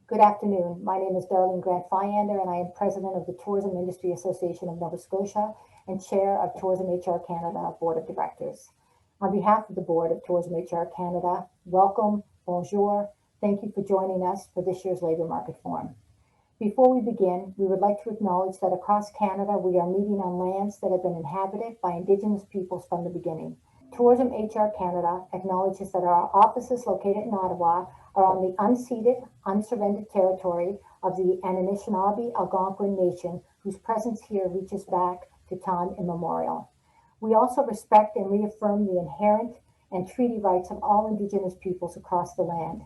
Good afternoon. My name is Darlene Fiander, and I am President of the Tourism Industry Association of Nova Scotia and Chair of Tourism HR Canada Board of Directors. On behalf of the Board of Tourism HR Canada, welcome, bonjour, thank you for joining us for this year's Labour Market Forum. Before we begin, we would like to acknowledge that across Canada, we are meeting on lands that have been inhabited by Indigenous peoples from the beginning. Tourism HR Canada acknowledges that our offices located in Ottawa are on the unceded, unsurrendered territory of the Anishinaabe Algonquin Nation, whose presence here reaches back to time immemorial. We also respect and reaffirm the inherent and treaty rights of all Indigenous peoples across the land.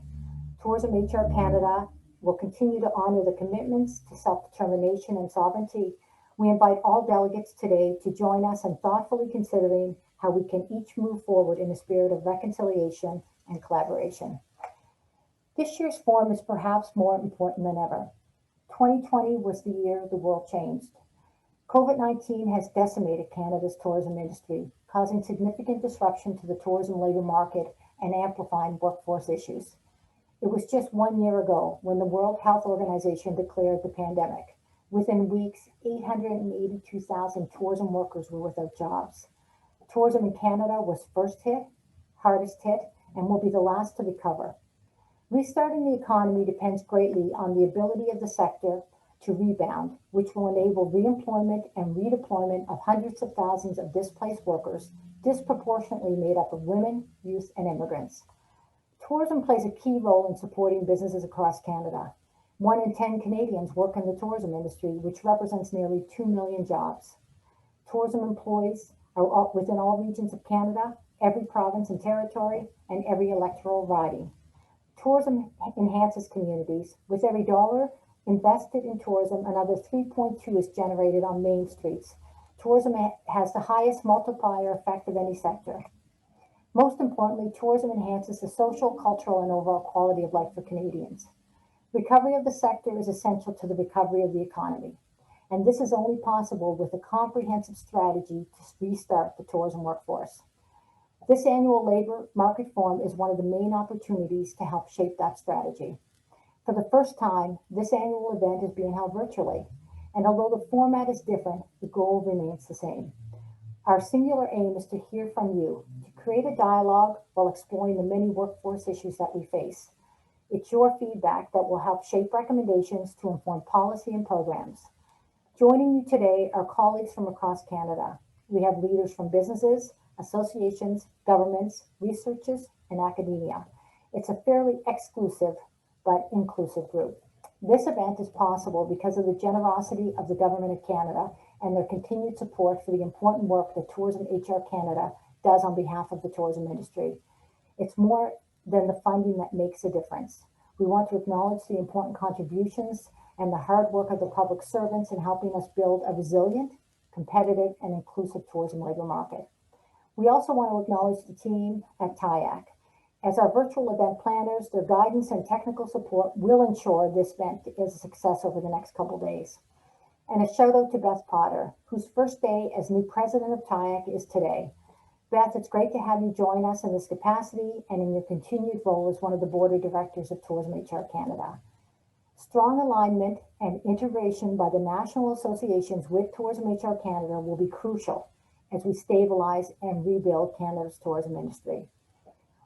Tourism HR Canada will continue to honor the commitments to self-determination and sovereignty. We invite all delegates today to join us in thoughtfully considering how we can each move forward in a spirit of reconciliation and collaboration. This year's forum is perhaps more important than ever. 2020 was the year the world changed. COVID-19 has decimated Canada's tourism industry, causing significant disruption to the tourism labor market and amplifying workforce issues. It was just 1 year ago when the World Health Organization declared the pandemic. Within weeks, 882,000 tourism workers were without jobs. Tourism in Canada was first hit, hardest hit, and will be the last to recover. Restarting the economy depends greatly on the ability of the sector to rebound, which will enable reemployment and redeployment of hundreds of thousands of displaced workers, disproportionately made up of women, youth, and immigrants. Tourism plays a key role in supporting businesses across Canada. 1 in 10 Canadians work in the tourism industry, which represents nearly 2 million jobs. Tourism employees are within all regions of Canada, every province and territory, and every electoral riding. Tourism enhances communities. With every dollar invested in tourism, another 3.2 is generated on main streets. Tourism has the highest multiplier effect of any sector. Most importantly, tourism enhances the social, cultural, and overall quality of life for Canadians. Recovery of the sector is essential to the recovery of the economy, and this is only possible with a comprehensive strategy to restart the tourism workforce. This annual Labour Market Forum is one of the main opportunities to help shape that strategy. For the first time, this annual event is being held virtually, and although the format is different, the goal remains the same. Our singular aim is to hear from you, to create a dialogue while exploring the many workforce issues that we face. It's your feedback that will help shape recommendations to inform policy and programs. Joining you today are colleagues from across Canada. We have leaders from businesses, associations, governments, researchers, and academia. It's a fairly exclusive but inclusive group. This event is possible because of the generosity of the Government of Canada and their continued support for the important work that Tourism HR Canada does on behalf of the tourism industry. It's more than the funding that makes a difference. We want to acknowledge the important contributions and the hard work of the public servants in helping us build a resilient, competitive, and inclusive tourism labor market. We also want to acknowledge the team at TIAC. As our virtual event planners, their guidance and technical support will ensure this event is a success over the next couple days. And a shout out to Beth Potter, whose first day as new president of TIAC is today. Beth, it's great to have you join us in this capacity and in your continued role as one of the board of directors of Tourism HR Canada. Strong alignment and integration by the national associations with Tourism HR Canada will be crucial as we stabilize and rebuild Canada's tourism industry.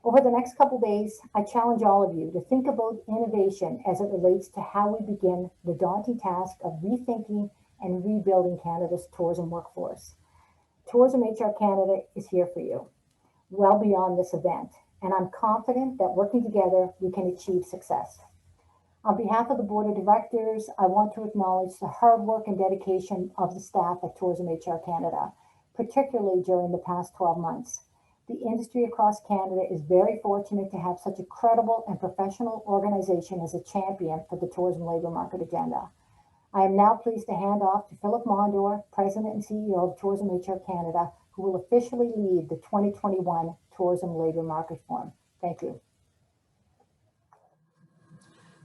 Over the next couple days, I challenge all of you to think about innovation as it relates to how we begin the daunting task of rethinking and rebuilding Canada's tourism workforce. Tourism HR Canada is here for you, well beyond this event, and I'm confident that working together, we can achieve success. On behalf of the Board of Directors, I want to acknowledge the hard work and dedication of the staff at Tourism HR Canada, particularly during the past 12 months. The industry across Canada is very fortunate to have such a credible and professional organization as a champion for the tourism labor market agenda. I am now pleased to hand off to Philip Mondor, President and CEO of Tourism HR Canada, who will officially lead the 2021 Tourism Labor Market Forum. Thank you.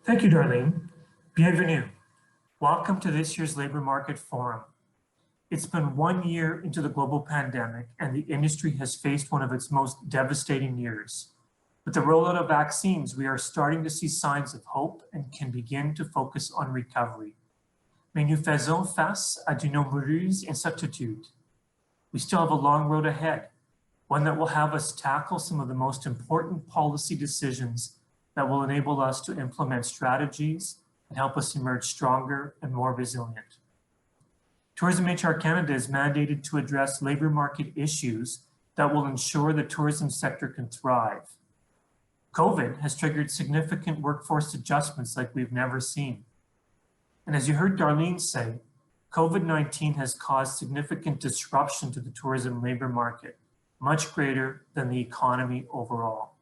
Thank you, Darlene. Bienvenue. Welcome to this year's Labor Market Forum. It's been 1 year into the global pandemic, and the industry has faced one of its most devastating years. With the rollout of vaccines, we are starting to see signs of hope and can begin to focus on recovery. Mais nous faisons face à de nombreuses incertitudes. We still have a long road ahead, one that will have us tackle some of the most important policy decisions that will enable us to implement strategies and help us emerge stronger and more resilient. Tourism HR Canada is mandated to address labor market issues that will ensure the tourism sector can thrive. COVID has triggered significant workforce adjustments like we've never seen. And as you heard Darlene say, COVID-19 has caused significant disruption to the tourism labor market, much greater than the economy overall.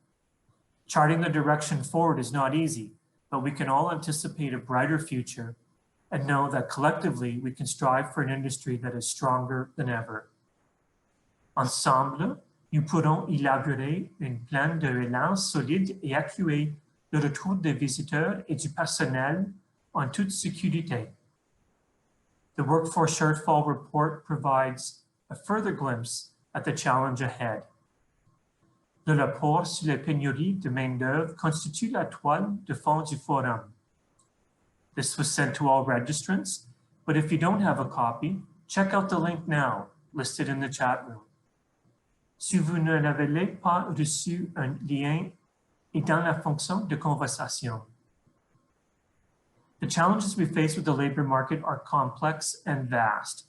Charting the direction forward is not easy, but we can all anticipate a brighter future and know that collectively we can strive for an industry that is stronger than ever. Ensemble, nous pourrons élaborer un plan de relance solide et accruer le retour des visiteurs et du personnel en toute sécurité. The Workforce Shortfall Report provides a further glimpse at the challenge ahead. Le rapport sur les pénuries de main-d'œuvre constitue la toile de fond du forum. This was sent to all registrants, but if you don't have a copy, check out the link now, listed in the chat room. Si vous ne l'avez pas reçu, un lien est dans la fonction de conversation. The challenges we face with the labor market are complex and vast,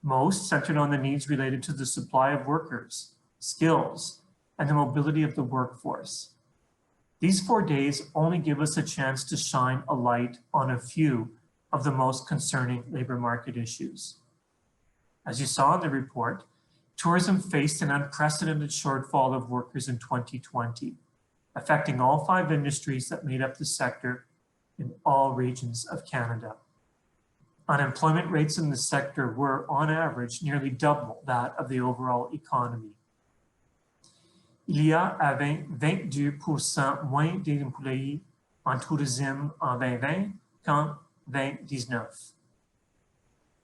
most centered on the needs related to the supply of workers, skills, and the mobility of the workforce. These 4 days only give us a chance to shine a light on a few of the most concerning labor market issues. As you saw in the report, tourism faced an unprecedented shortfall of workers in 2020, affecting all 5 industries that made up the sector in all regions of Canada. Unemployment rates in the sector were, on average, nearly double that of the overall economy. Il y avait 22% moins d'employés en tourisme en 2020 qu'en 2019.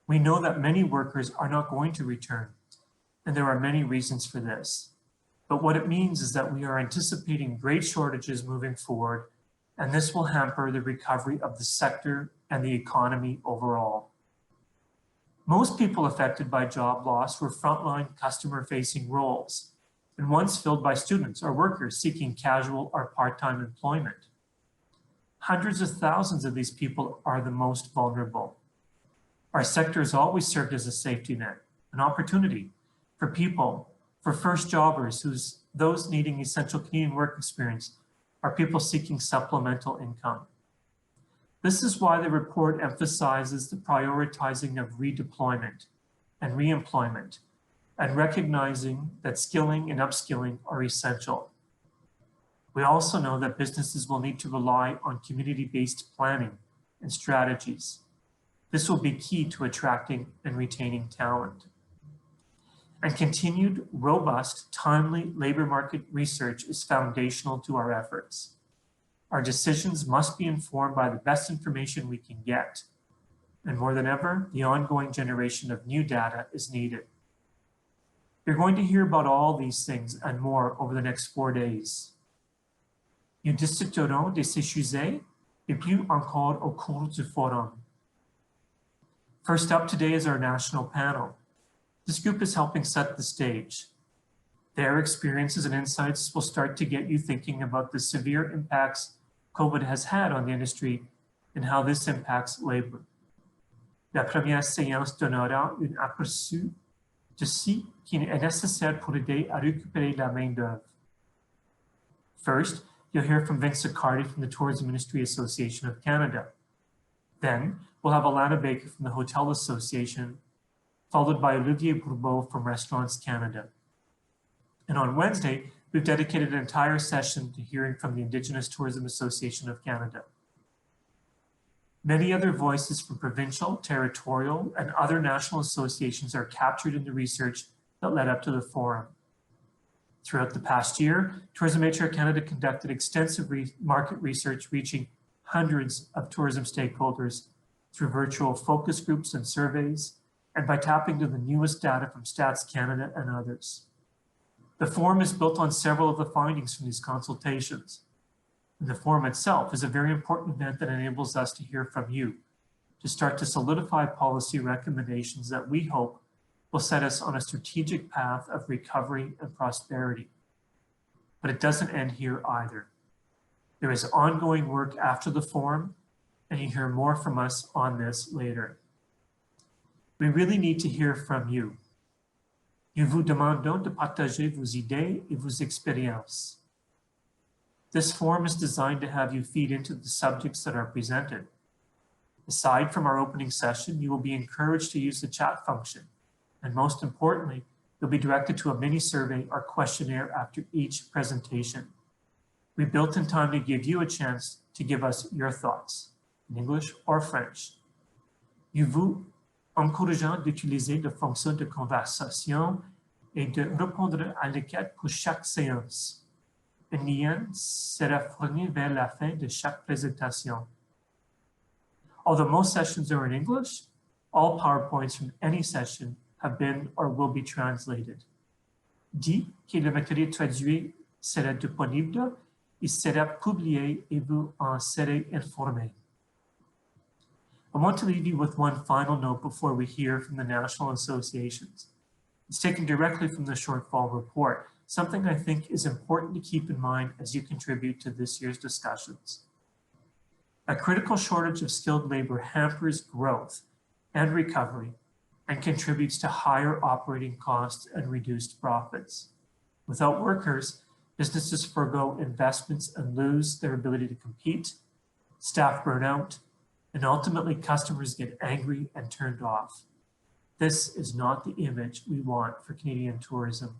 We know that many workers are not going to return, and there are many reasons for this. But what it means is that we are anticipating great shortages moving forward, and this will hamper the recovery of the sector and the economy overall. Most people affected by job loss were frontline customer-facing roles, and ones filled by students or workers seeking casual or part-time employment. Hundreds of thousands of these people are the most vulnerable. Our sector has always served as a safety net, an opportunity for people, for first jobbers, those needing essential Canadian work experience, are people seeking supplemental income. This is why the report emphasizes the prioritizing of redeployment and reemployment, and recognizing that skilling and upskilling are essential. We also know that businesses will need to rely on community-based planning and strategies. This will be key to attracting and retaining talent. And continued, robust, timely labor market research is foundational to our efforts. Our decisions must be informed by the best information we can get. And more than ever, the ongoing generation of new data is needed. You're going to hear about all these things and more over the next 4 days. Nous discuterons de ces sujets et plus encore au cours du forum. First up today is our national panel. This group is helping set the stage. Their experiences and insights will start to get you thinking about the severe impacts COVID has had on the industry and how this impacts labor. La première séance donnera un aperçu de ce qui est nécessaire pour aider à récupérer la main-d'œuvre. First, you'll hear from Vince Accardi from the Tourism Industry Association of Canada. Then, we'll have Alana Baker from the Hotel Association, followed by Olivier Bourbeau from Restaurants Canada. And on Wednesday, we've dedicated an entire session to hearing from the Indigenous Tourism Association of Canada. Many other voices from provincial, territorial, and other national associations are captured in the research that led up to the forum. Throughout the past year, Tourism HR Canada conducted extensive market research reaching hundreds of tourism stakeholders through virtual focus groups and surveys, and by tapping to the newest data from Stats Canada and others. The forum is built on several of the findings from these consultations. And the forum itself is a very important event that enables us to hear from you, to start to solidify policy recommendations that we hope will set us on a strategic path of recovery and prosperity. But it doesn't end here either. There is ongoing work after the forum, and you hear more from us on this later. We really need to hear from you. Nous vous demandons de partager vos idées et vos expériences. This forum is designed to have you feed into the subjects that are presented. Aside from our opening session, you will be encouraged to use the chat function. And most importantly, you'll be directed to a mini survey or questionnaire after each presentation. We built in time to give you a chance to give us your thoughts, in English or French. Nous vous encourageons d'utiliser les fonctions de conversation et de répondre à l'enquête pour chaque séance. Un lien sera fourni vers la fin de chaque présentation. Although most sessions are in English, all PowerPoints from any session have been or will be translated. Dit que le matériel traduit sera disponible, il sera publié et vous en serez informé. I want to leave you with one final note before we hear from the national associations. It's taken directly from the shortfall report, something I think is important to keep in mind as you contribute to this year's discussions. A critical shortage of skilled labor hampers growth and recovery and contributes to higher operating costs and reduced profits. Without workers, businesses forego investments and lose their ability to compete, staff burn out, and ultimately customers get angry and turned off. This is not the image we want for Canadian tourism.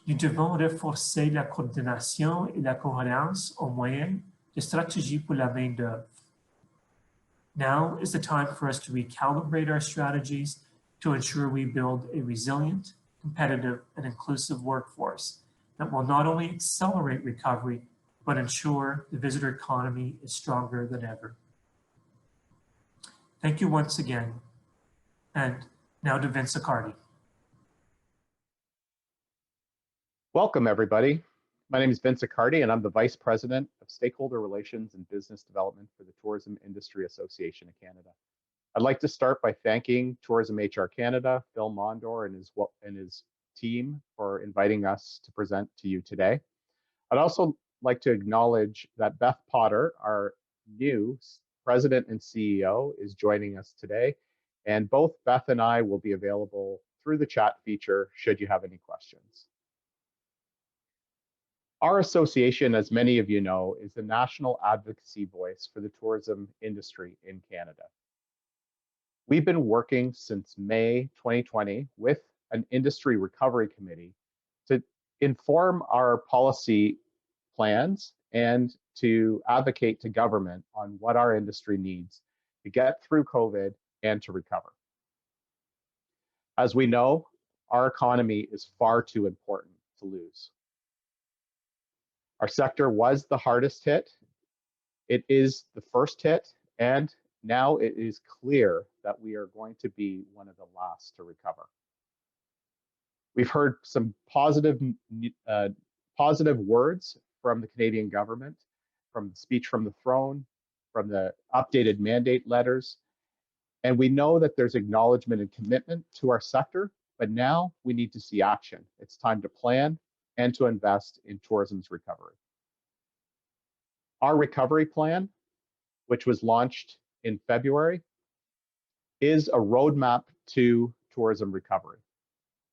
Nous devons renforcer la coordination et la cohérence au moyen de stratégies pour la main-d'œuvre. Now is the time for us to recalibrate our strategies to ensure we build a resilient, competitive, and inclusive workforce that will not only accelerate recovery, but ensure the visitor economy is stronger than ever. Thank you once again. And now to Vince Accardi. Welcome, everybody. My name is Vince Accardi, and I'm the Vice President of Stakeholder Relations and Business Development for the Tourism Industry Association of Canada. I'd like to start by thanking Tourism HR Canada, Phil Mondor, and his team for inviting us to present to you today. I'd also like to acknowledge that Beth Potter, our new President and CEO, is joining us today. And both Beth and I will be available through the chat feature should you have any questions. Our association, as many of you know, is the national advocacy voice for the tourism industry in Canada. We've been working since May 2020 with an industry recovery committee to inform our policy plans and to advocate to government on what our industry needs to get through COVID and to recover. As we know, our economy is far too important to lose. Our sector was the hardest hit. It is the first hit, and now it is clear that we are going to be one of the last to recover. We've heard some positive words from the Canadian government, from the speech from the throne, from the updated mandate letters, and we know that there's acknowledgement and commitment to our sector, but now we need to see action. It's time to plan and to invest in tourism's recovery. Our recovery plan, which was launched in February, is a roadmap to tourism recovery.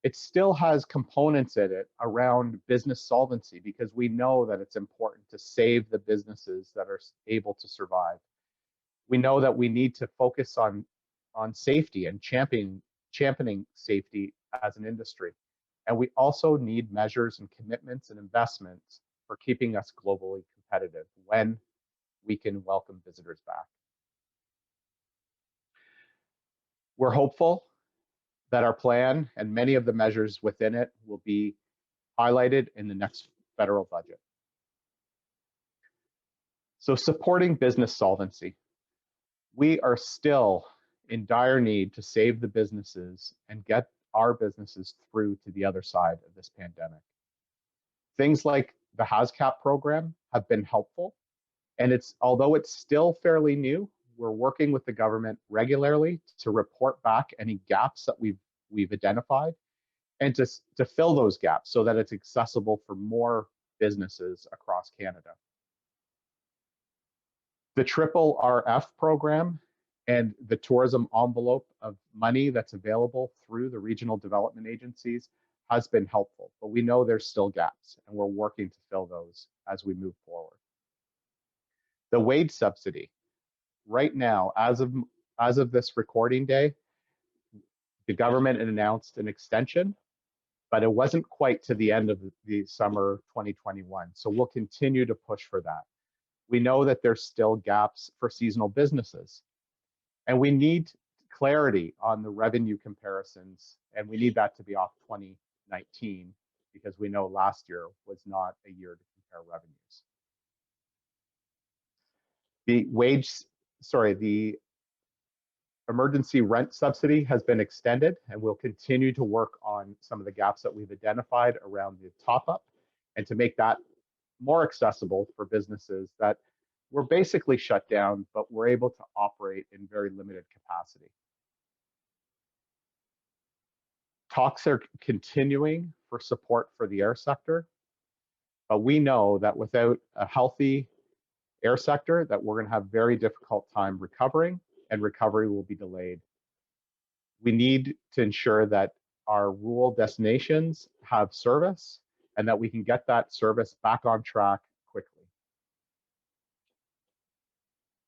It still has components in it around business solvency because we know that it's important to save the businesses that are able to survive. We know that we need to focus on safety and championing safety as an industry. And we also need measures and commitments and investments for keeping us globally competitive when we can welcome visitors back. We're hopeful that our plan and many of the measures within it will be highlighted in the next federal budget. So supporting business solvency. We are still in dire need to save the businesses and get our businesses through to the other side of this pandemic. Things like the HASCAP program have been helpful, and although it's still fairly new, we're working with the government regularly to report back any gaps that we've identified and to fill those gaps so that it's accessible for more businesses across Canada. The Triple RF program and the tourism envelope of money that's available through the regional development agencies has been helpful, but we know there's still gaps, and we're working to fill those as we move forward. The wage subsidy, right now, as of this recording day, the government announced an extension, but it wasn't quite to the end of the summer 2021. So we'll continue to push for that. We know that there's still gaps for seasonal businesses, and we need clarity on the revenue comparisons, and we need that to be off 2019 because we know last year was not a year to compare revenues. The emergency rent subsidy has been extended, and we'll continue to work on some of the gaps that we've identified around the top up and to make that more accessible for businesses that were basically shut down, but were able to operate in very limited capacity. Talks are continuing for support for the air sector, but we know that without a healthy air sector, that we're going to have very difficult time recovering, and recovery will be delayed. We need to ensure that our rural destinations have service and that we can get that service back on track quickly.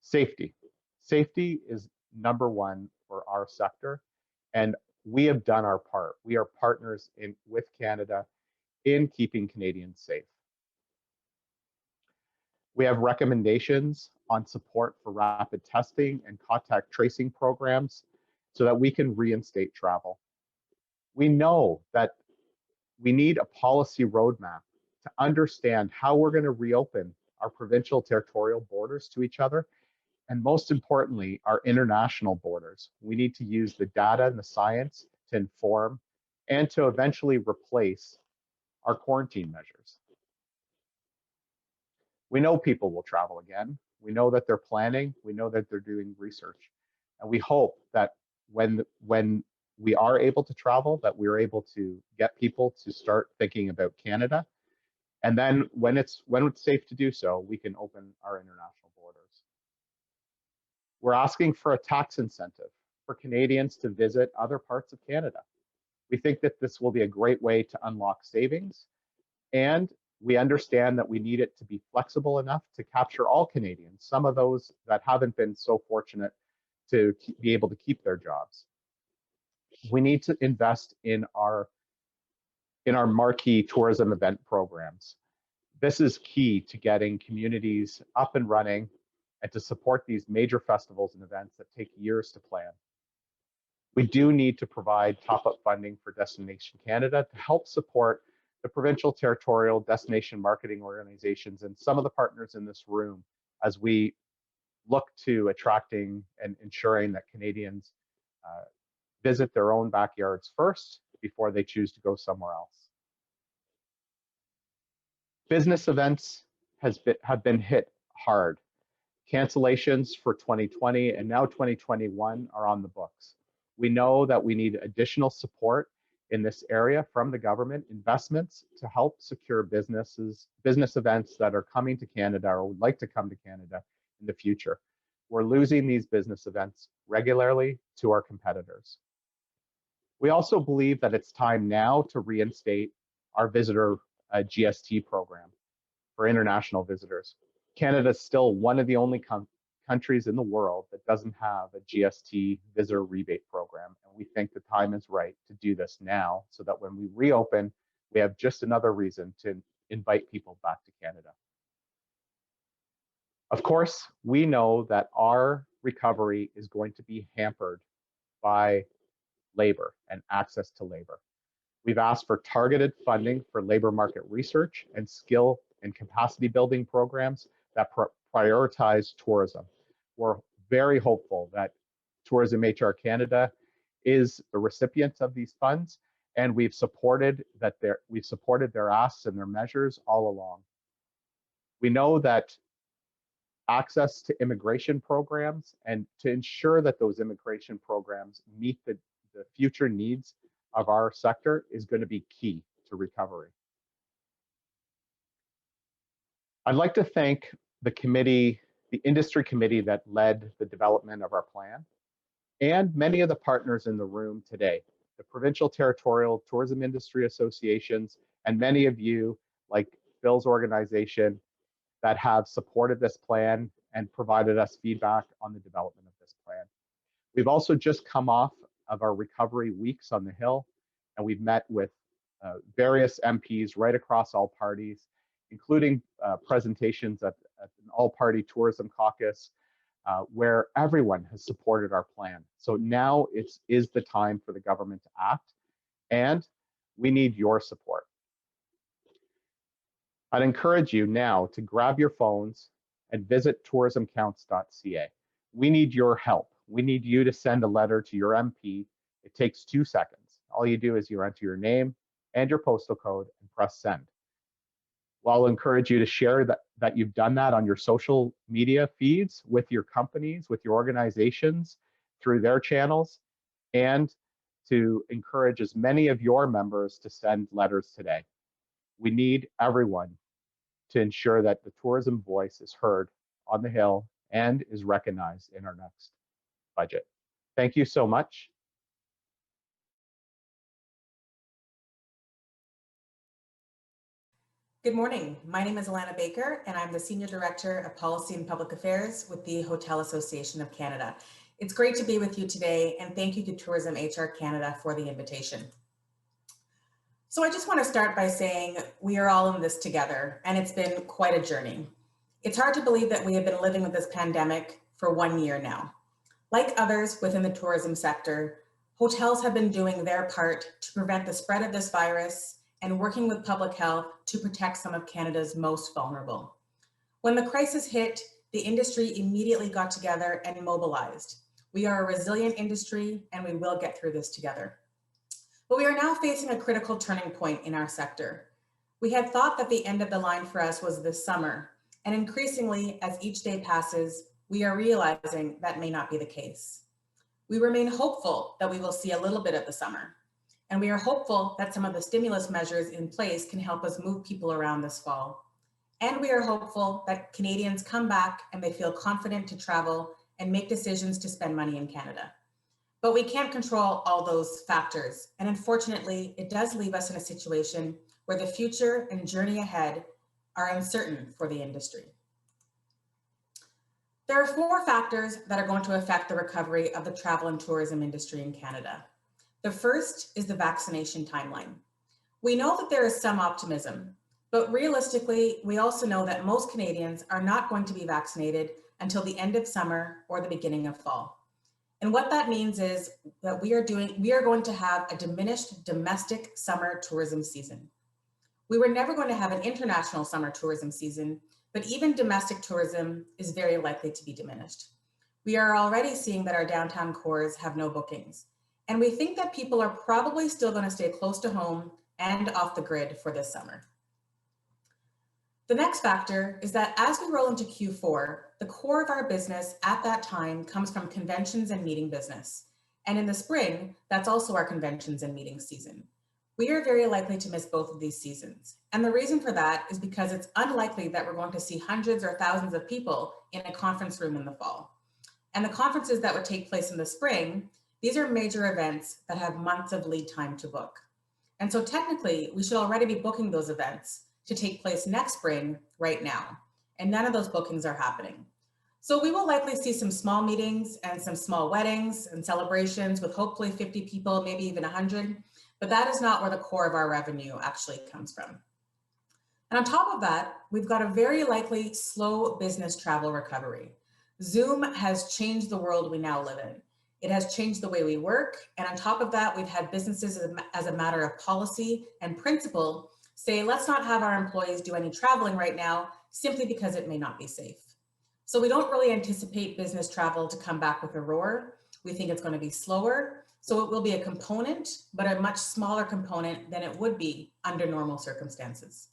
Safety. Safety is number one for our sector, and we have done our part. We are partners with Canada in keeping Canadians safe. We have recommendations on support for rapid testing and contact tracing programs so that we can reinstate travel. We know that we need a policy roadmap to understand how we're going to reopen our provincial territorial borders to each other, and most importantly, our international borders. We need to use the data and the science to inform and to eventually replace our quarantine measures. We know people will travel again. We know that they're planning. We know that they're doing research. And we hope that when we are able to travel, that we're able to get people to start thinking about Canada. And then when it's safe to do so, we can open our international borders. We're asking for a tax incentive for Canadians to visit other parts of Canada. We think that this will be a great way to unlock savings, and we understand that we need it to be flexible enough to capture all Canadians, some of those that haven't been so fortunate to be able to keep their jobs. We need to invest in our marquee tourism event programs. This is key to getting communities up and running and to support these major festivals and events that take years to plan. We do need to provide top-up funding for Destination Canada to help support the provincial, territorial, destination marketing organizations and some of the partners in this room as we look to attracting and ensuring that Canadians visit their own backyards first before they choose to go somewhere else. Business events have been hit hard. Cancellations for 2020 and now 2021 are on the books. We know that we need additional support in this area from the government, investments to help secure business events that are coming to Canada or would like to come to Canada in the future. We're losing these business events regularly to our competitors. We also believe that it's time now to reinstate our visitor GST program for international visitors. Canada is still one of the only countries in the world that doesn't have a GST visitor rebate program, and we think the time is right to do this now so that when we reopen, we have just another reason to invite people back to Canada. Of course, we know that our recovery is going to be hampered by labor and access to labor. We've asked for targeted funding for labor market research and skill and capacity building programs that prioritize tourism. We're very hopeful that Tourism HR Canada is the recipient of these funds, and we've supported their asks and their measures all along. We know that access to immigration programs and to ensure that those immigration programs meet the future needs of our sector is going to be key to recovery. I'd like to thank the committee, the industry committee that led the development of our plan, and many of the partners in the room today, the provincial territorial tourism industry associations, and many of you, like Phil's organization, that have supported this plan and provided us feedback on the development of this plan. We've also just come off of our recovery weeks on the Hill, and we've met with various MPs right across all parties, including presentations at an all-party tourism caucus, where everyone has supported our plan. So now is the time for the government to act, and we need your support. I'd encourage you now to grab your phones and visit tourismcounts.ca. We need your help. We need you to send a letter to your MP. It takes 2 seconds. All you do is you enter your name and your postal code and press send. Well, I'll encourage you to share that you've done that on your social media feeds with your companies, with your organizations, through their channels, and to encourage as many of your members to send letters today. We need everyone to ensure that the tourism voice is heard on the Hill and is recognized in our next budget. Thank you so much. Good morning. My name is Alana Baker, and I'm the Senior Director of Policy and Public Affairs with the Hotel Association of Canada. It's great to be with you today, and thank you to Tourism HR Canada for the invitation. So I just want to start by saying we are all in this together, and it's been quite a journey. It's hard to believe that we have been living with this pandemic for 1 year now. Like others within the tourism sector, hotels have been doing their part to prevent the spread of this virus and working with public health to protect some of Canada's most vulnerable. When the crisis hit, the industry immediately got together and mobilized. We are a resilient industry, and we will get through this together. But we are now facing a critical turning point in our sector. We had thought that the end of the line for us was this summer, and increasingly, as each day passes, we are realizing that may not be the case. We remain hopeful that we will see a little bit of the summer, and we are hopeful that some of the stimulus measures in place can help us move people around this fall. And we are hopeful that Canadians come back and they feel confident to travel and make decisions to spend money in Canada. But we can't control all those factors. And unfortunately, it does leave us in a situation where the future and journey ahead are uncertain for the industry. There are 4 factors that are going to affect the recovery of the travel and tourism industry in Canada. The first is the vaccination timeline. We know that there is some optimism, but realistically, we also know that most Canadians are not going to be vaccinated until the end of summer or the beginning of fall. And what that means is that we are going to have a diminished domestic summer tourism season. We were never going to have an international summer tourism season, but even domestic tourism is very likely to be diminished. We are already seeing that our downtown cores have no bookings, and we think that people are probably still going to stay close to home and off the grid for this summer. The next factor is that as we roll into Q4, the core of our business at that time comes from conventions and meeting business. And in the spring, that's also our conventions and meeting season. We are very likely to miss both of these seasons. And the reason for that is because it's unlikely that we're going to see hundreds or thousands of people in a conference room in the fall. And the conferences that would take place in the spring, these are major events that have months of lead time to book. And so technically, we should already be booking those events to take place next spring right now. And none of those bookings are happening. So we will likely see some small meetings and some small weddings and celebrations with hopefully 50 people, maybe even 100, but that is not where the core of our revenue actually comes from. And on top of that, we've got a very likely slow business travel recovery. Zoom has changed the world we now live in. It has changed the way we work. And on top of that, we've had businesses as a matter of policy and principle say, let's not have our employees do any traveling right now, simply because it may not be safe. So we don't really anticipate business travel to come back with a roar. We think it's going to be slower. So it will be a component, but a much smaller component than it would be under normal circumstances.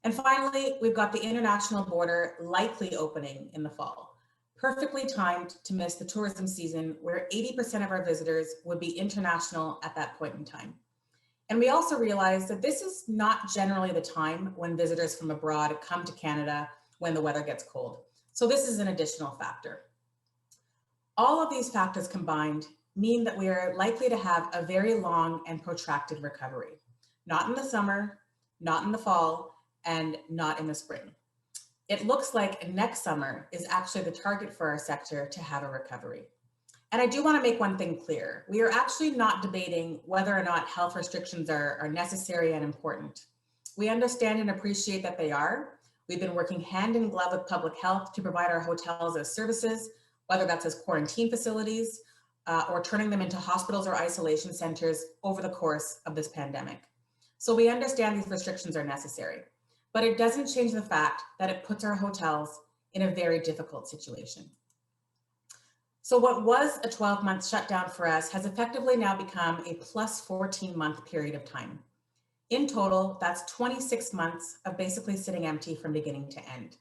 And finally, we've got the international border likely opening in the fall, perfectly timed to miss the tourism season where 80% of our visitors would be international at that point in time. And we also realize that this is not generally the time when visitors from abroad come to Canada when the weather gets cold. So this is an additional factor. All of these factors combined mean that we are likely to have a very long and protracted recovery, not in the summer, not in the fall, and not in the spring. It looks like next summer is actually the target for our sector to have a recovery. And I do want to make one thing clear. We are actually not debating whether or not health restrictions are necessary and important. We understand and appreciate that they are. We've been working hand in glove with public health to provide our hotels as services, whether that's as quarantine facilities or turning them into hospitals or isolation centers over the course of this pandemic. So we understand these restrictions are necessary, but it doesn't change the fact that it puts our hotels in a very difficult situation. So what was a 12-month shutdown for us has effectively now become a plus 14-month period of time. In total, that's 26 months of basically sitting empty from beginning to end.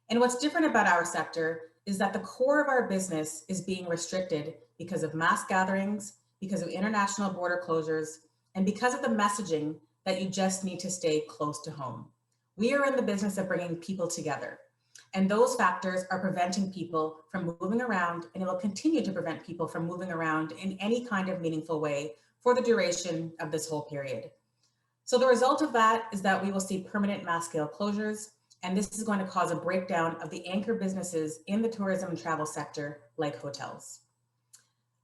And what's different about our sector is that the core of our business is being restricted because of mass gatherings, because of international border closures, and because of the messaging that you just need to stay close to home. We are in the business of bringing people together. And those factors are preventing people from moving around, and it will continue to prevent people from moving around in any kind of meaningful way for the duration of this whole period. So the result of that is that we will see permanent mass scale closures, and this is going to cause a breakdown of the anchor businesses in the tourism and travel sector, like hotels.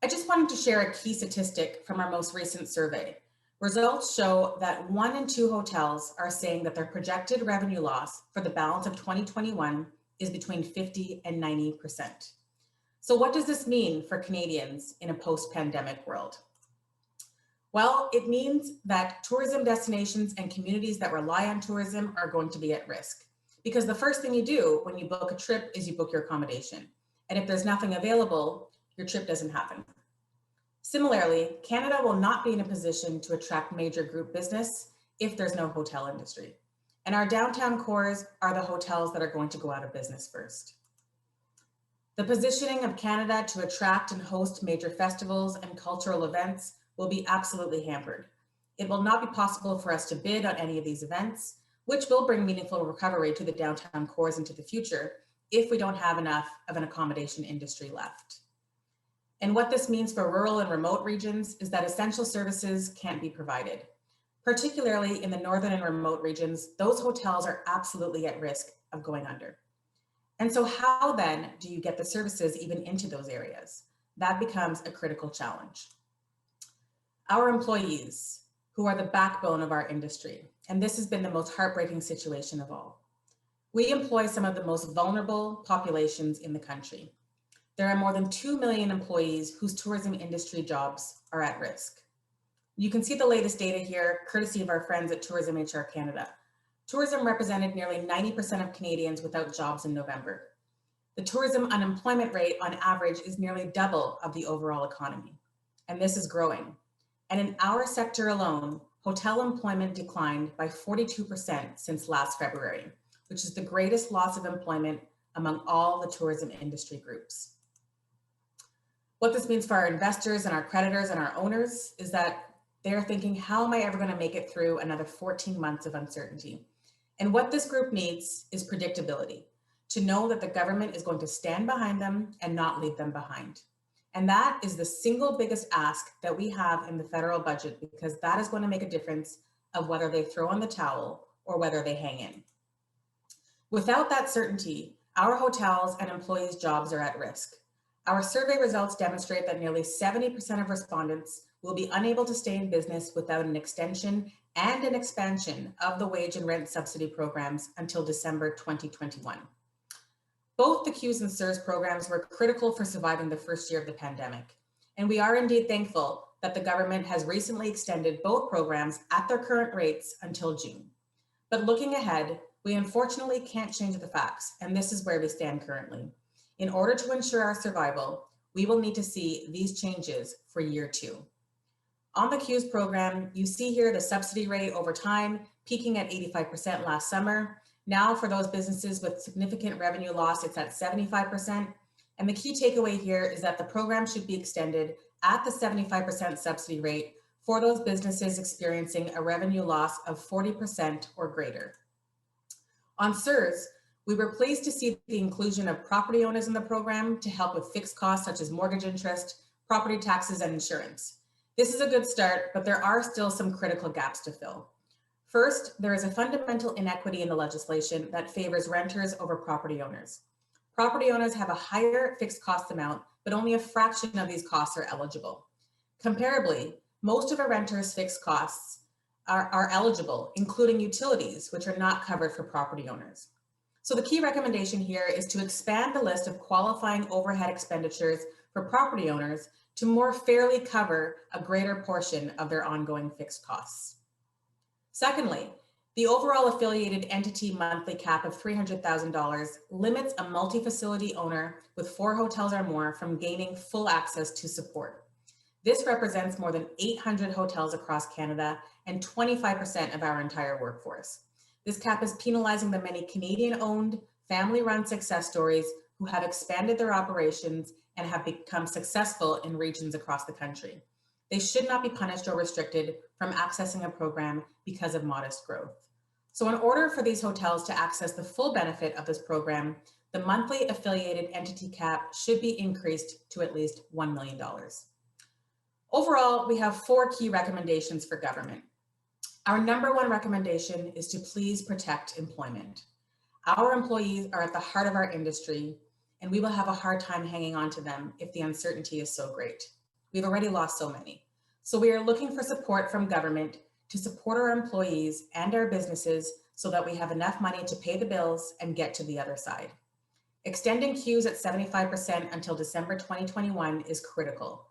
I just wanted to share a key statistic from our most recent survey. Results show that 1 in 2 hotels are saying that their projected revenue loss for the balance of 2021 is between 50 and 90%. So what does this mean for Canadians in a post-pandemic world? Well, it means that tourism destinations and communities that rely on tourism are going to be at risk, because the first thing you do when you book a trip is you book your accommodation. And if there's nothing available, your trip doesn't happen. Similarly, Canada will not be in a position to attract major group business if there's no hotel industry. And our downtown cores are the hotels that are going to go out of business first. The positioning of Canada to attract and host major festivals and cultural events will be absolutely hampered. It will not be possible for us to bid on any of these events, which will bring meaningful recovery to the downtown cores into the future if we don't have enough of an accommodation industry left. And what this means for rural and remote regions is that essential services can't be provided. Particularly in the northern and remote regions, those hotels are absolutely at risk of going under. And so how then do you get the services even into those areas? That becomes a critical challenge. Our employees, who are the backbone of our industry, and this has been the most heartbreaking situation of all. We employ some of the most vulnerable populations in the country. There are more than 2 million employees whose tourism industry jobs are at risk. You can see the latest data here, courtesy of our friends at Tourism HR Canada. Tourism represented nearly 90% of Canadians without jobs in November. The tourism unemployment rate on average is nearly double of the overall economy, and this is growing. And in our sector alone, hotel employment declined by 42% since last February, which is the greatest loss of employment among all the tourism industry groups. What this means for our investors and our creditors and our owners is that they're thinking, how am I ever going to make it through another 14 months of uncertainty? And what this group needs is predictability, to know that the government is going to stand behind them and not leave them behind. And that is the single biggest ask that we have in the federal budget, because that is going to make a difference of whether they throw in the towel or whether they hang in. Without that certainty, our hotels and employees' jobs are at risk. Our survey results demonstrate that nearly 70% of respondents will be unable to stay in business without an extension and an expansion of the wage and rent subsidy programs until December 2021. Both the CEWS and CERS programs were critical for surviving the first year of the pandemic. And we are indeed thankful that the government has recently extended both programs at their current rates until June. But looking ahead, we unfortunately can't change the facts, and this is where we stand currently. In order to ensure our survival, we will need to see these changes for year 2. On the CEWS program, you see here the subsidy rate over time, peaking at 85% last summer. Now for those businesses with significant revenue loss, it's at 75%. And the key takeaway here is that the program should be extended at the 75% subsidy rate for those businesses experiencing a revenue loss of 40% or greater. On CERS, we were pleased to see the inclusion of property owners in the program to help with fixed costs such as mortgage interest, property taxes, and insurance. This is a good start, but there are still some critical gaps to fill. First, there is a fundamental inequity in the legislation that favors renters over property owners. Property owners have a higher fixed cost amount, but only a fraction of these costs are eligible. Comparably, most of a renter's fixed costs are eligible, including utilities, which are not covered for property owners. So the key recommendation here is to expand the list of qualifying overhead expenditures for property owners to more fairly cover a greater portion of their ongoing fixed costs. Secondly, the overall affiliated entity monthly cap of $300,000 limits a multi-facility owner with 4 hotels or more from gaining full access to support. This represents more than 800 hotels across Canada and 25% of our entire workforce. This cap is penalizing the many Canadian-owned, family-run success stories who have expanded their operations and have become successful in regions across the country. They should not be punished or restricted from accessing a program because of modest growth. So in order for these hotels to access the full benefit of this program, the monthly affiliated entity cap should be increased to at least $1 million. Overall, we have 4 key recommendations for government. Our number 1 recommendation is to please protect employment. Our employees are at the heart of our industry, and we will have a hard time hanging on to them if the uncertainty is so great. We've already lost so many. So we are looking for support from government to support our employees and our businesses so that we have enough money to pay the bills and get to the other side. Extending CEWS at 75% until December 2021 is critical.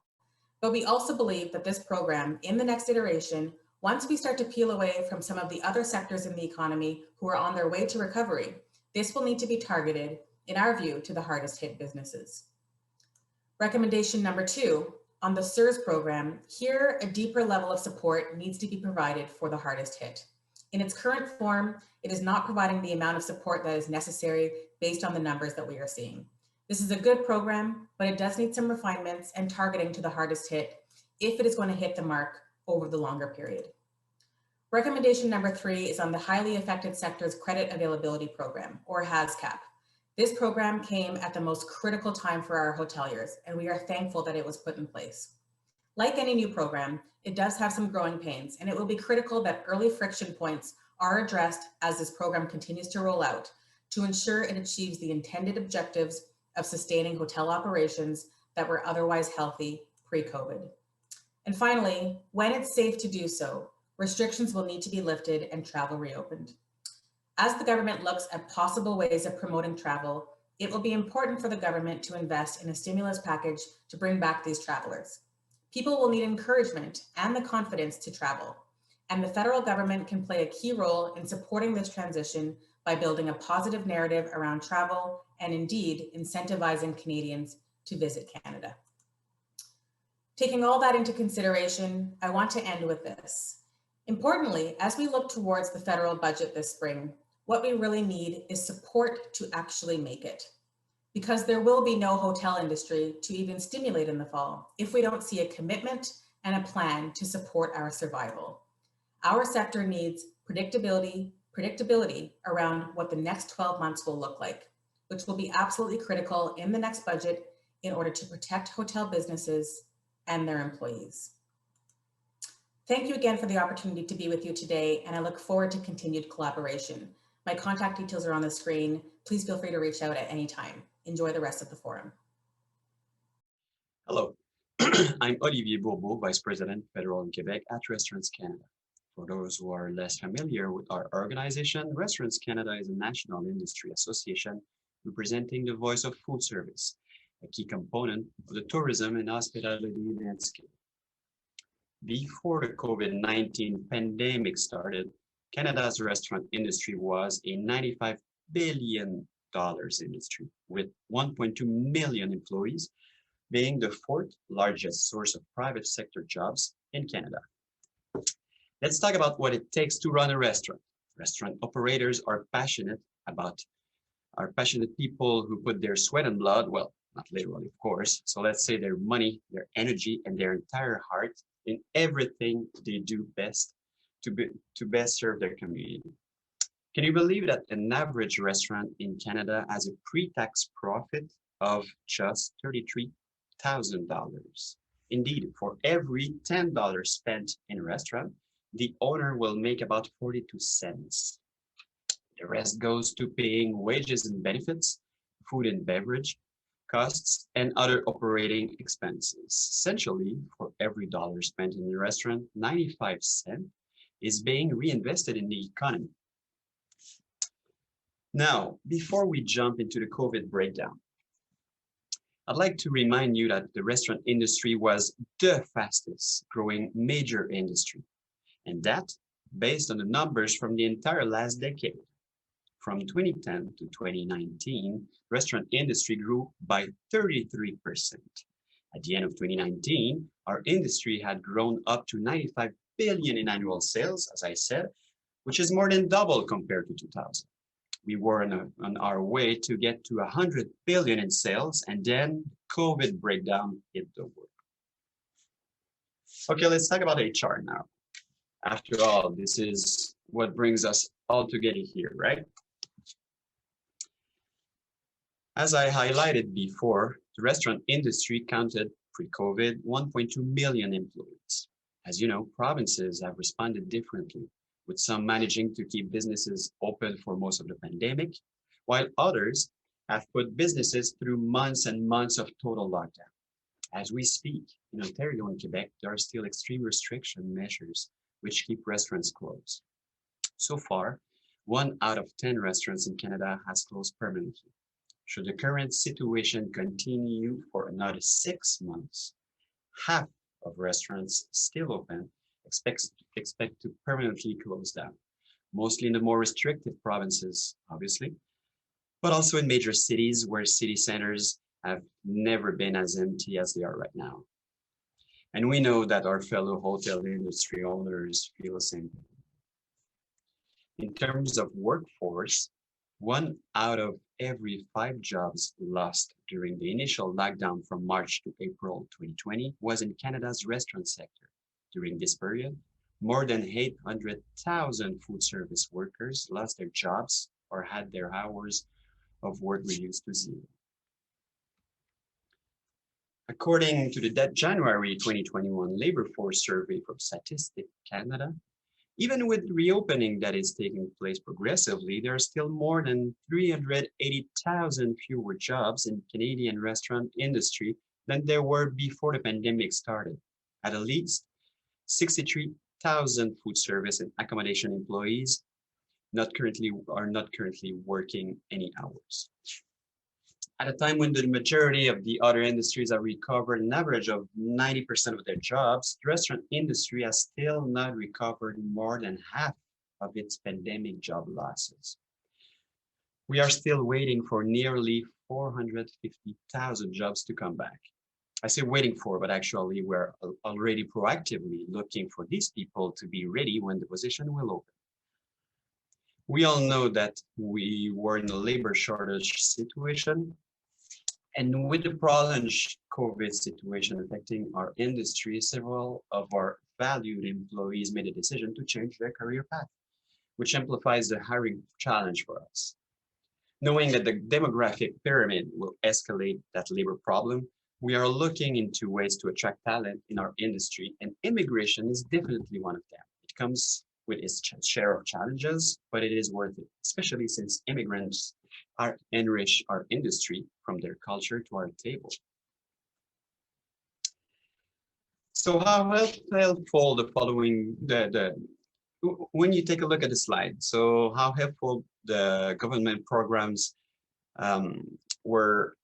But we also believe that this program, in the next iteration, once we start to peel away from some of the other sectors in the economy who are on their way to recovery, this will need to be targeted, in our view, to the hardest hit businesses. Recommendation number 2, on the CERS program, here a deeper level of support needs to be provided for the hardest hit. In its current form, it is not providing the amount of support that is necessary based on the numbers that we are seeing. This is a good program, but it does need some refinements and targeting to the hardest hit if it is going to hit the mark over the longer period. Recommendation number 3 is on the highly affected sector's credit availability program, or HAZCAP. This program came at the most critical time for our hoteliers, and we are thankful that it was put in place. Like any new program, it does have some growing pains, and it will be critical that early friction points are addressed as this program continues to roll out to ensure it achieves the intended objectives of sustaining hotel operations that were otherwise healthy pre-COVID. And finally, when it's safe to do so, restrictions will need to be lifted and travel reopened. As the government looks at possible ways of promoting travel, it will be important for the government to invest in a stimulus package to bring back these travelers. People will need encouragement and the confidence to travel, and the federal government can play a key role in supporting this transition by building a positive narrative around travel and indeed incentivizing Canadians to visit Canada. Taking all that into consideration, I want to end with this. Importantly, as we look towards the federal budget this spring, what we really need is support to actually make it. Because there will be no hotel industry to even stimulate in the fall if we don't see a commitment and a plan to support our survival. Our sector needs predictability around what the next 12 months will look like, which will be absolutely critical in the next budget in order to protect hotel businesses and their employees. Thank you again for the opportunity to be with you today, and I look forward to continued collaboration. My contact details are on the screen. Please feel free to reach out at any time. Enjoy the rest of the forum. Hello, I'm Olivier Bourbeau, Vice President, Federal in Quebec at Restaurants Canada. For those who are less familiar with our organization, Restaurants Canada is a national industry association representing the voice of food service, a key component of the tourism and hospitality landscape. Before the COVID-19 pandemic started, Canada's restaurant industry was a $95 billion industry with 1.2 million employees, being the fourth largest source of private sector jobs in Canada. Let's talk about what it takes to run a restaurant. Restaurant operators are passionate people who put their sweat and blood, well, not literally, of course. So let's say their money, their energy, and their entire heart in everything they do best to best serve their community. Can you believe that an average restaurant in Canada has a pre-tax profit of just $33,000? Indeed, for every $10 spent in a restaurant, the owner will make about 42 cents. The rest goes to paying wages and benefits, food and beverage costs, and other operating expenses. Essentially, for every dollar spent in the restaurant, 95 cents is being reinvested in the economy. Now, before we jump into the COVID breakdown, I'd like to remind you that the restaurant industry was the fastest growing major industry, and that based on the numbers from the entire last decade. From 2010 to 2019, restaurant industry grew by 33%. At the end of 2019, our industry had grown up to 95 billion in annual sales, as I said, which is more than double compared to 2000. We were on our way to get to 100 billion in sales, and then COVID breakdown hit the world. Okay, let's talk about HR now. After all, this is what brings us all together here, right? As I highlighted before, the restaurant industry counted pre-COVID 1.2 million employees. As you know, provinces have responded differently, with some managing to keep businesses open for most of the pandemic, while others have put businesses through months and months of total lockdown. As we speak, in Ontario and Quebec, there are still extreme restriction measures which keep restaurants closed. So far, 1 out of 10 restaurants in Canada has closed permanently. Should the current situation continue for another 6 months, half of restaurants still open expect to permanently close down, mostly in the more restrictive provinces, obviously, but also in major cities where city centers have never been as empty as they are right now. And we know that our fellow hotel industry owners feel the same thing. In terms of workforce, 1 out of every 5 jobs lost during the initial lockdown from March to April 2020 was in Canada's restaurant sector. During this period, more than 800,000 food service workers lost their jobs or had their hours of work reduced to 0. According to the January 2021 labor force survey from Statistics Canada, even with reopening that is taking place progressively, there are still more than 380,000 fewer jobs in Canadian restaurant industry than there were before the pandemic started. At least 63,000 food service and accommodation employees are not currently working any hours. At a time when the majority of the other industries have recovered an average of 90% of their jobs, the restaurant industry has still not recovered more than half of its pandemic job losses. We are still waiting for nearly 450,000 jobs to come back. I say waiting for, but actually we're already proactively looking for these people to be ready when the position will open. We all know that we were in a labor shortage situation. And with the prolonged COVID situation affecting our industry, several of our valued employees made a decision to change their career path, which amplifies the hiring challenge for us. Knowing that the demographic pyramid will escalate that labor problem, we are looking into ways to attract talent in our industry, and immigration is definitely one of them. It comes with its share of challenges, but it is worth it, especially since immigrants enrich our industry from their culture to our table. So how helpful the following, when you take a look at the slide, so how helpful the government programs were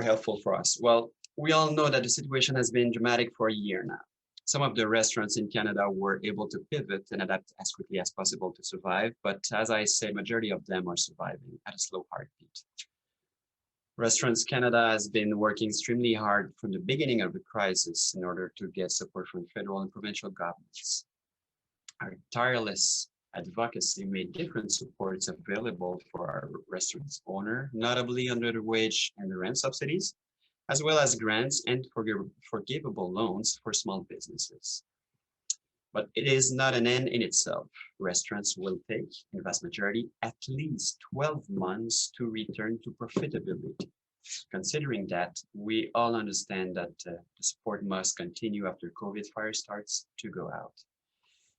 helpful for us? Well, we all know that the situation has been dramatic for a year now. Some of the restaurants in Canada were able to pivot and adapt as quickly as possible to survive, but as I say, majority of them are surviving at a slow heartbeat. Restaurants Canada has been working extremely hard from the beginning of the crisis in order to get support from federal and provincial governments. Our tireless advocacy made different supports available for our restaurants owner, notably under the wage and the rent subsidies, as well as grants and forgivable loans for small businesses. But it is not an end in itself. Restaurants will take, in the vast majority, at least 12 months to return to profitability. Considering that, we all understand that the support must continue after COVID fire starts to go out.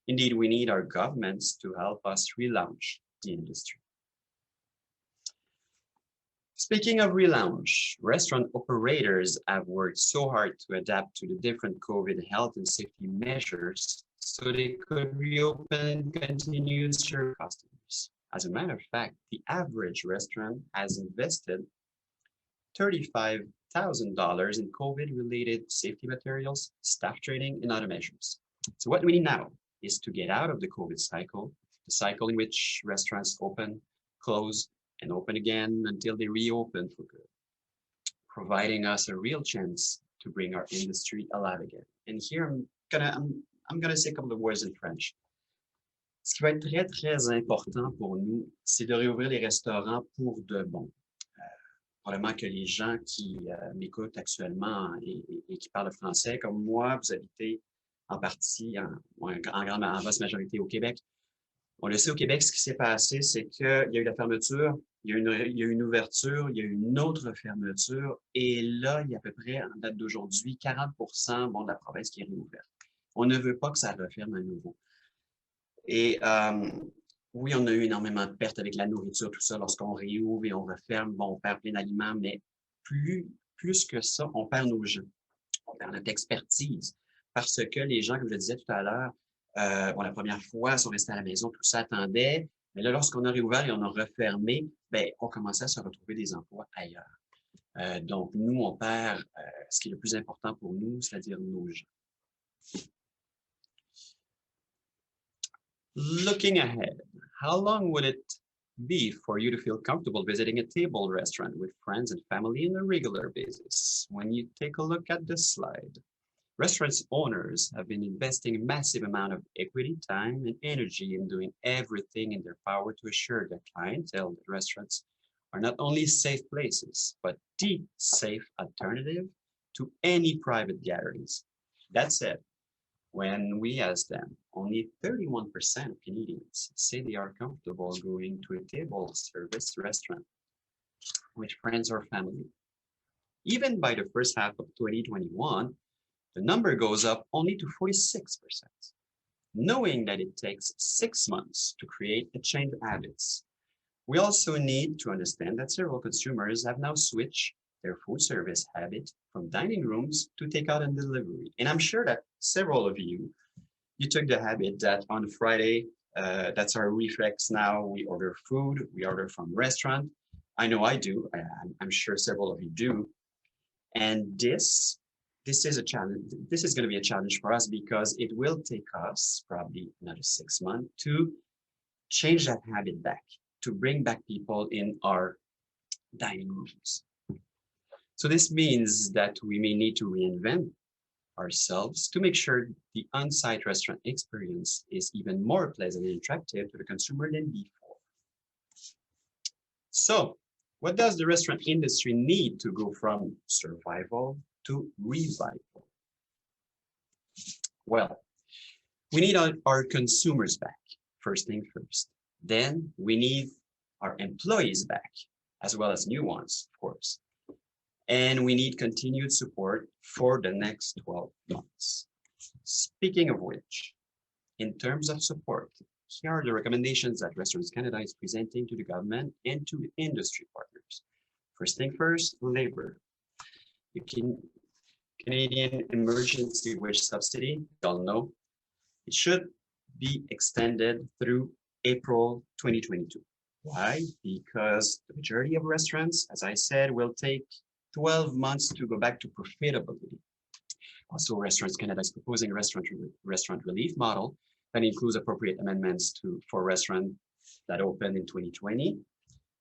Indeed, we need our governments to help us relaunch the industry. Speaking of relaunch, restaurant operators have worked so hard to adapt to the different COVID health and safety measures so they could reopen and continue to serve customers. As a matter of fact, the average restaurant has invested $35,000 in COVID-related safety materials, staff training, and other measures. So what we need now is to get out of the COVID cycle, the cycle in which restaurants open, close, and open again until they reopen for good, providing us a real chance to bring our industry alive again. And here I'm gonna say a couple of words in French. Ce qui va être très, très important pour nous, c'est de réouvrir les restaurants pour de bon. Probablement que les gens qui m'écoutent actuellement et qui parlent français, comme moi, vous habitez en partie, en vaste majorité au Québec. On le sait au Québec, ce qui s'est passé, c'est qu'il y a eu la fermeture, il y a eu une ouverture, il y a eu une autre fermeture, et là, il y a à peu près, en date d'aujourd'hui, 40% de la province qui est réouverte. On ne veut pas que ça referme à nouveau. Et oui, on a eu énormément de pertes avec la nourriture, tout ça, lorsqu'on réouvre et on referme, bon, on perd plein d'aliments, mais plus que ça, on perd nos gens, on perd notre expertise, parce que les gens, comme je le disais tout à l'heure, bon, la première fois, sont restés à la maison, tout ça attendait, mais là, lorsqu'on a réouvert et on a refermé, ben, on commençait à se retrouver des emplois ailleurs. Donc, nous, on perd ce qui est le plus important pour nous, c'est-à-dire nos gens. Looking ahead, how long would it be for you to feel comfortable visiting a table restaurant with friends and family on a regular basis? When you take a look at this slide, restaurants owners have been investing a massive amount of equity, time, and energy in doing everything in their power to assure their clientele that restaurants are not only safe places, but the safe alternative to any private gatherings. That said, when we ask them, only 31% of Canadians say they are comfortable going to a table service restaurant with friends or family. Even by the first half of 2021, the number goes up only to 46%. Knowing that it takes 6 months to create a change of habits, we also need to understand that several consumers have now switched their food service habit from dining rooms to takeout and delivery. And I'm sure that several of you took the habit that on Friday, that's our reflex now, we order food, we order from restaurant. I know I do, I'm sure several of you do. And this is a challenge. This is going to be a challenge for us because it will take us probably another 6 months to change that habit back, to bring back people in our dining rooms. So this means that we may need to reinvent ourselves to make sure the on-site restaurant experience is even more pleasant and attractive to the consumer than before. So, what does the restaurant industry need to go from survival to revival? Well, we need our consumers back, first thing first. Then we need our employees back, as well as new ones, of course. And we need continued support for the next 12 months. Speaking of which, in terms of support, here are the recommendations that Restaurants Canada is presenting to the government and to industry partners. First thing first, labor. The Canadian Emergency Wage Subsidy, you all know, it should be extended through April 2022. Why? Because the majority of restaurants, as I said, will take 12 months to go back to profitability. Also, Restaurants Canada is proposing a restaurant relief model that includes appropriate amendments for restaurants that opened in 2020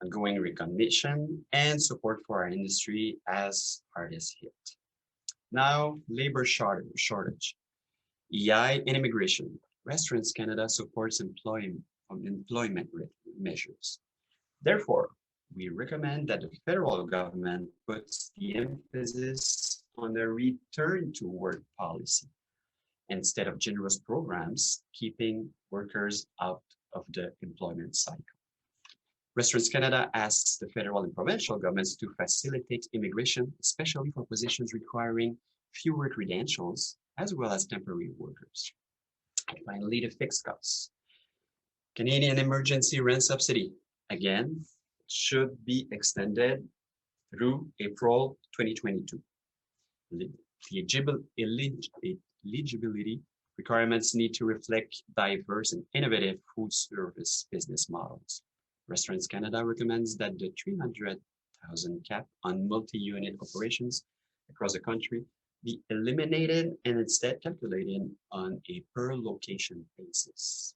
ongoing recognition and support for our industry as hardest hit. Now, labor shortage, EI and immigration. Restaurants Canada supports employment measures. Therefore, we recommend that the federal government puts the emphasis on the return to work policy instead of generous programs keeping workers out of the employment cycle. Restaurants Canada asks the federal and provincial governments to facilitate immigration, especially for positions requiring fewer credentials, as well as temporary workers. And finally, the fixed costs. Canadian Emergency Rent Subsidy, again, should be extended through April 2022. The eligibility requirements need to reflect diverse and innovative food service business models. Restaurants Canada recommends that the 300,000 cap on multi-unit operations across the country be eliminated and instead calculated on a per location basis.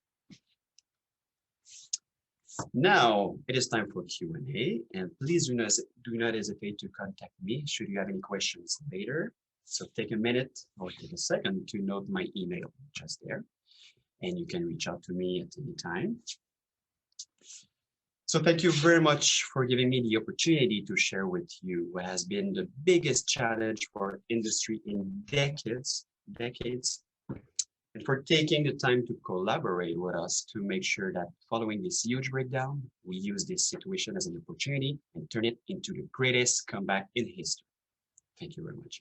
Now it is time for Q&A, and please do not hesitate to contact me should you have any questions later. So take a minute or take a second to note my email just there, and you can reach out to me at any time. So thank you very much for giving me the opportunity to share with you what has been the biggest challenge for industry in decades, and for taking the time to collaborate with us to make sure that following this huge breakdown, we use this situation as an opportunity and turn it into the greatest comeback in history. Thank you very much.